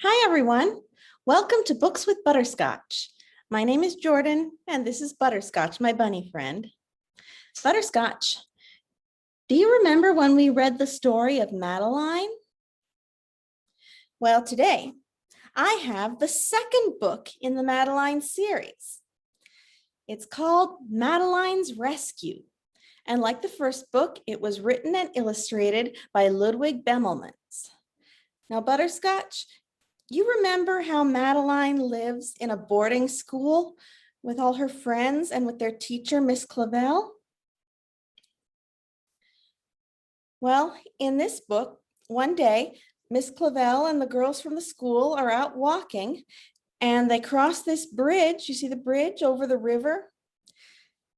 Hi, everyone. Welcome to Books with Butterscotch. My name is Jordan, and this is Butterscotch, my bunny friend. Butterscotch, do you remember when we read the story of Madeline? Well, today, I have the second book in the Madeline series. It's called Madeline's Rescue. And like the first book, it was written and illustrated by Ludwig Bemelmans. Now, Butterscotch, you remember how Madeline lives in a boarding school with all her friends and with their teacher, Miss Clavel? Well, in this book, one day, Miss Clavel and the girls from the school are out walking and they cross this bridge. You see the bridge over the river?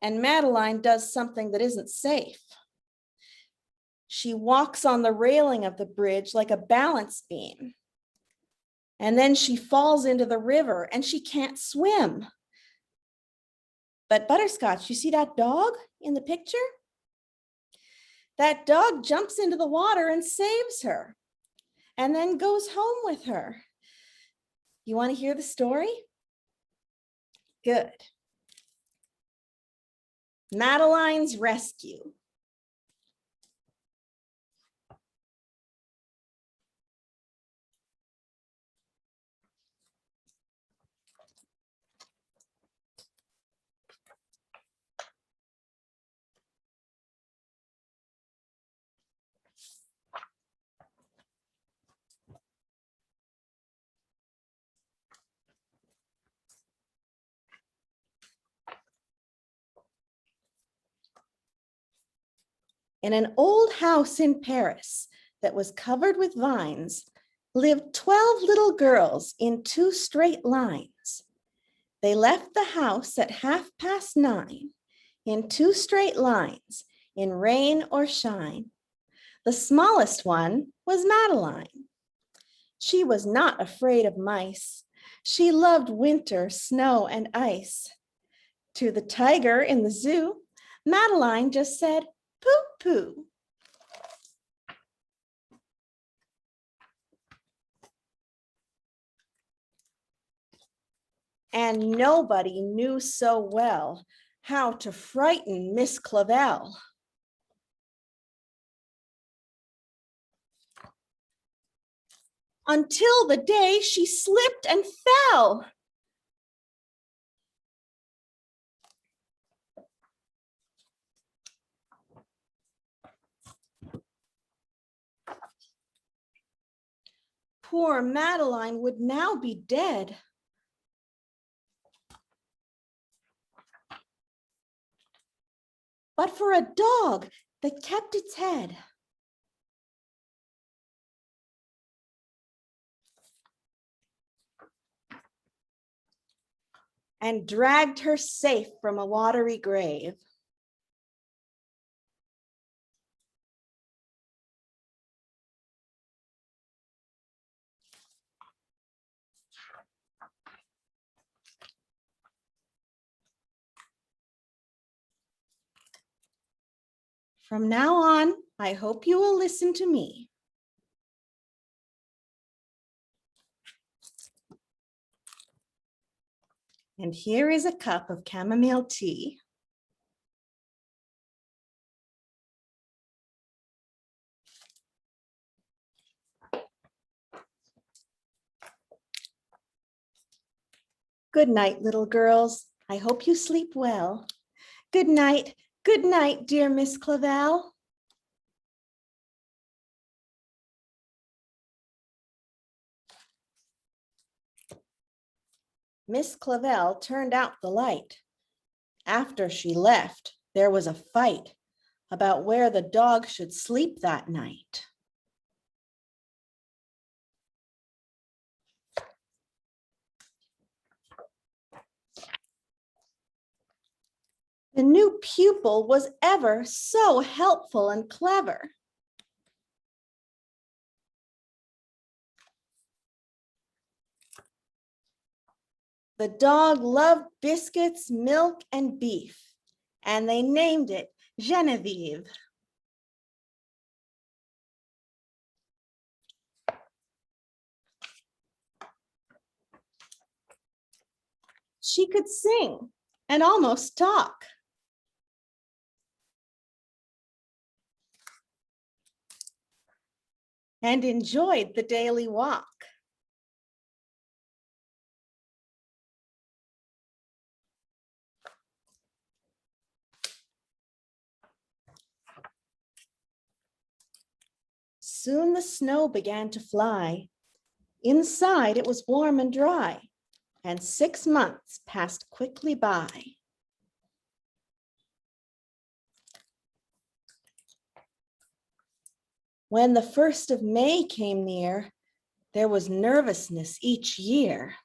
And Madeline does something that isn't safe. She walks on the railing of the bridge like a balance beam. And then she falls into the river and she can't swim. But Butterscotch, you see that dog in the picture? That dog jumps into the water and saves her and then goes home with her. You want to hear the story? Good. Madeline's Rescue. In an old house in Paris that was covered with vines lived 12 little girls in 2 straight lines. They left the house at 9:30 in 2 straight lines, in rain or shine. The smallest one was Madeline. She was not afraid of mice. She loved winter, snow, and ice. To the tiger in the zoo, Madeline just said, "Pooh, pooh." And nobody knew so well how to frighten Miss Clavel. Until the day she slipped and fell. Poor Madeline would now be dead. But for a dog that kept its head. And dragged her safe from a watery grave. From now on, I hope you will listen to me. And here is a cup of chamomile tea. Good night, little girls. I hope you sleep well. Good night, dear Miss Clavel. Miss Clavel turned out the light. After she left, there was a fight about where the dog should sleep that night. The new pupil was ever so helpful and clever. The dog loved biscuits, milk, and beef, and they named it Genevieve. she could sing and almost talk. And enjoyed the daily walk. Soon the snow began to fly. Inside it was warm and dry, and 6 months passed quickly by. When the 1st of May came near, there was nervousness each year.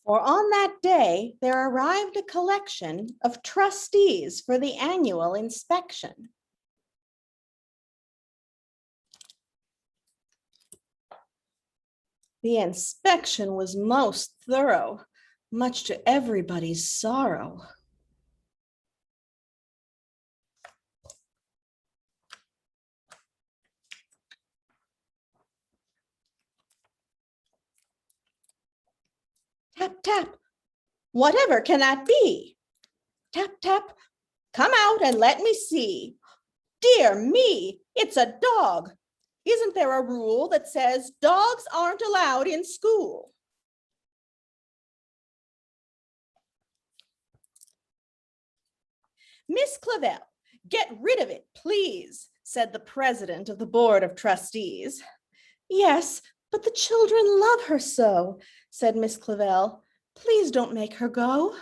For on that day, there arrived a collection of trustees for the annual inspection. The inspection was most thorough, much to everybody's sorrow. Tap, tap. Whatever can that be? Tap, tap. Come out and let me see. Dear me, it's a dog. Isn't there a rule that says dogs aren't allowed in school? Miss Clavel, get rid of it, please, said the president of the Board of Trustees. Yes, but the children love her so, said Miss Clavel. Please don't make her go.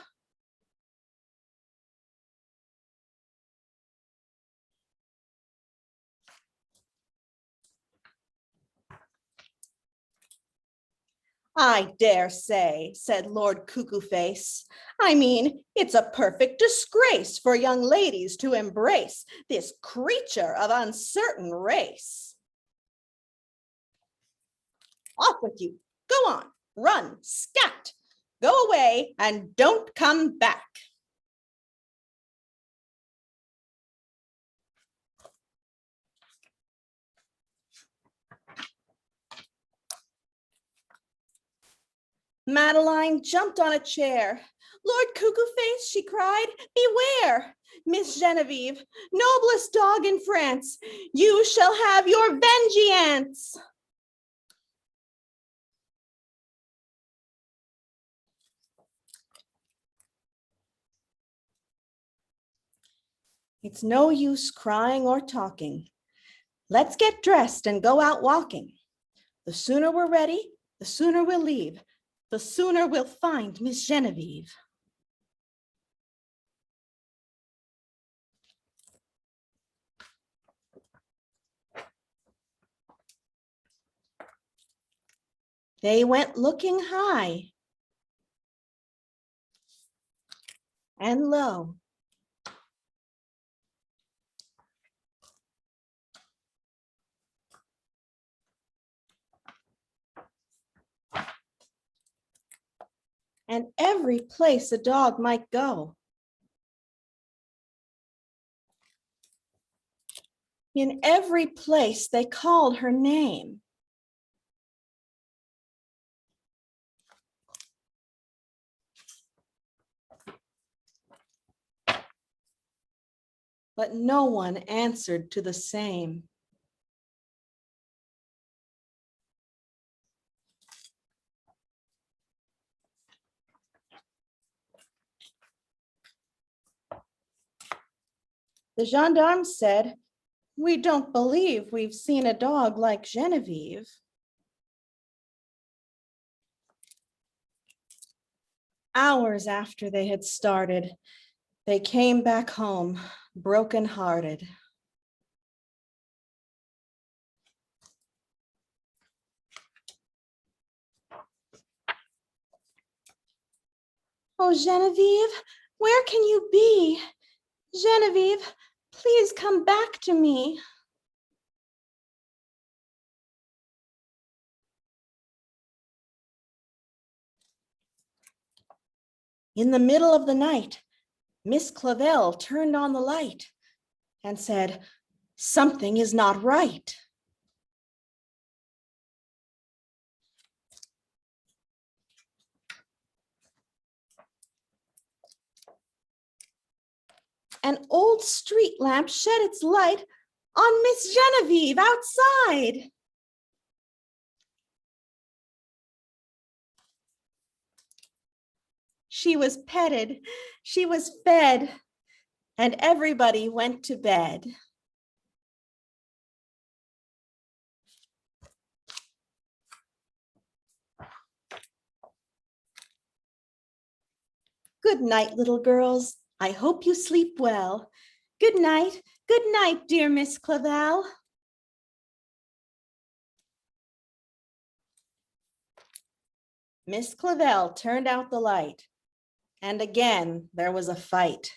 I dare say, said Lord Cuckoo-Face. I mean, it's a perfect disgrace for young ladies to embrace this creature of uncertain race. Off with you. Go on, run, scat. Go away and don't come back. Madeline jumped on a chair. Lord Cuckoo-Face, she cried, beware. Miss Genevieve, noblest dog in France, you shall have your vengeance. It's no use crying or talking. Let's get dressed and go out walking. The sooner we're ready, the sooner we'll leave. The sooner we'll find Miss Genevieve. They went looking high and low. And every place a dog might go. In every place they called her name. But no one answered to the same. The gendarmes said, "We don't believe we've seen a dog like Genevieve." Hours after they had started, they came back home, broken-hearted. Oh, Genevieve, where can you be? Genevieve, please come back to me. In the middle of the night, Miss Clavel turned on the light and said, Something is not right. An old street lamp shed its light on Miss Genevieve outside. She was petted, she was fed, and everybody went to bed. Good night, little girls. I hope you sleep well. Good night, dear Miss Clavel. Miss Clavel turned out the light, and again there was a fight,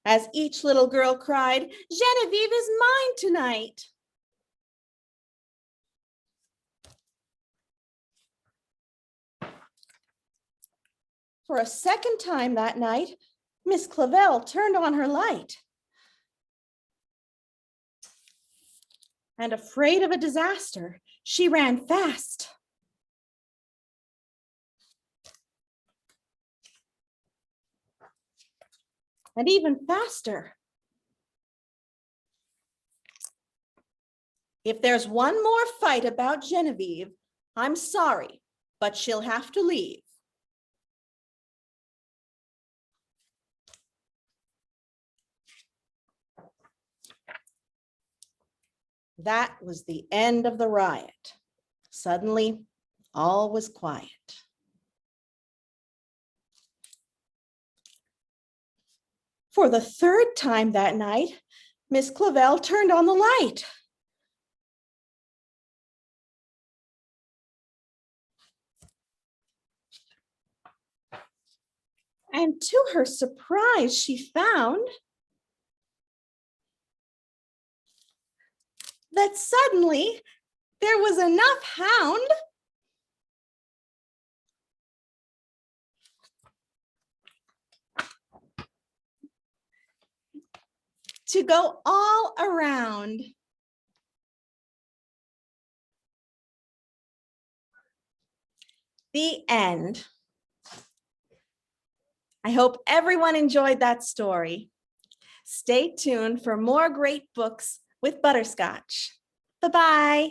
as each little girl cried, "Genevieve is mine tonight." For a second time that night, Miss Clavel turned on her light. And afraid of a disaster, she ran fast. And even faster. If there's one more fight about Genevieve, I'm sorry, but she'll have to leave. That was the end of the riot. Suddenly, all was quiet. For the third time that night, Miss Clavel turned on the light. And to her surprise, she found that suddenly there was enough hound to go all around. The end. I hope everyone enjoyed that story. Stay tuned for more great books with Butterscotch. Bye-bye.